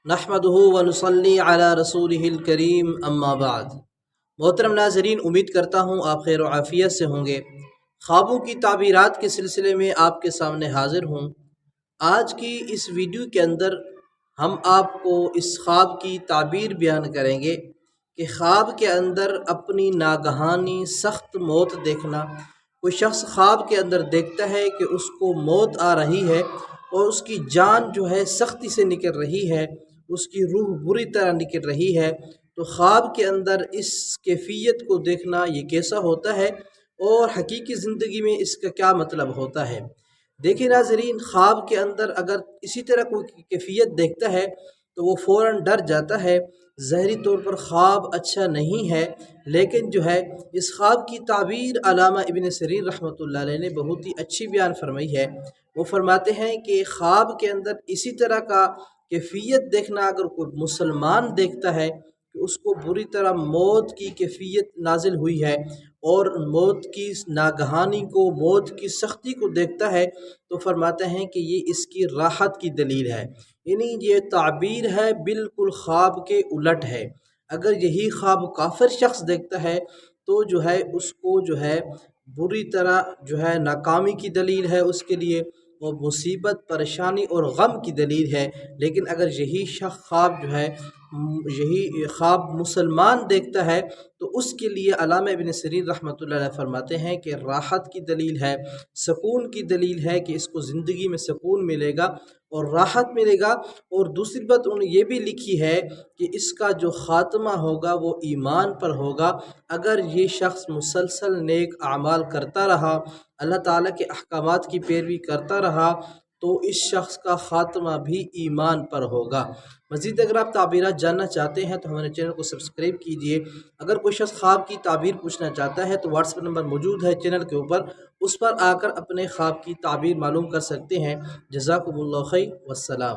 नहमदुहु व नुसल्ली अला रसूलिहिल करीम अम्मा बाद। मोहतरम नाज़रीन, उम्मीद करता हूँ आप खैर व आफ़ियत से होंगे। ख्वाबों की ताबीरात के सिलसिले में आपके सामने हाज़िर हूँ। आज की इस वीडियो के अंदर हम आपको इस ख्वाब की ताबीर बयान करेंगे कि ख्वाब के अंदर अपनी नागहानी सख्त मौत देखना। कोई शख्स ख्वाब के अंदर देखता है कि उसको मौत आ रही है और उसकी जान जो है सख्ती से निकल रही है, उसकी रूह बुरी तरह निकल रही है, तो ख्वाब के अंदर इस कैफियत को देखना ये कैसा होता है और हकीकी ज़िंदगी में इसका क्या मतलब होता है। देखिए नाज़रीन, ख्वाब के अंदर अगर इसी तरह कोई कैफियत देखता है तो वो फ़ौरन डर जाता है। ज़ाहरी तौर पर ख्वाब अच्छा नहीं है, लेकिन जो है इस ख्वाब की ताबीर अल्लामा इब्न सीरीन रहमतुल्लाह अलैह ने बहुत ही अच्छी बयान फरमाई है। वो फरमाते हैं कि ख्वाब के अंदर इसी तरह का कैफियत देखना अगर कोई मुसलमान देखता है कि उसको बुरी तरह मौत की कैफियत नाजिल हुई है और मौत की नागहानी को, मौत की सख्ती को देखता है, तो फरमाते हैं कि ये इसकी राहत की दलील है। यानी ये ताबीर है बिल्कुल ख्वाब के उलट है। अगर यही ख्वाब काफिर शख्स देखता है तो जो है उसको जो है बुरी तरह जो है नाकामी की दलील है उसके लिए, और मुसीबत, परेशानी और गम की दलील है। लेकिन अगर यही शख्स ख्वाब जो है यही ख्वाब मुसलमान देखता है तो उसके लिए अल्लामा इब्न सीरीन रहमतुल्लाह अलैह फरमाते हैं कि राहत की दलील है, सुकून की दलील है कि इसको ज़िंदगी में सुकून मिलेगा और राहत मिलेगा। और दूसरी बात उन्होंने ये भी लिखी है कि इसका जो ख़ात्मा होगा वो ईमान पर होगा। अगर ये शख्स मुसलसल नेक आमाल करता रहा, अल्लाह ताला के अहकामात की पैरवी करता रहा, तो इस शख्स का ख़ात्मा भी ईमान पर होगा। मज़ीद अगर आप ताबीरात जानना चाहते हैं तो हमारे चैनल को सब्सक्राइब कीजिए। अगर कोई शख्स ख्वाब की ताबीर पूछना चाहता है तो व्हाट्सएप नंबर मौजूद है चैनल के ऊपर, उस पर आकर अपने ख्वाब की ताबीर मालूम कर सकते हैं। जज़ाकुमुल्लाह खैर, वस्सलाम।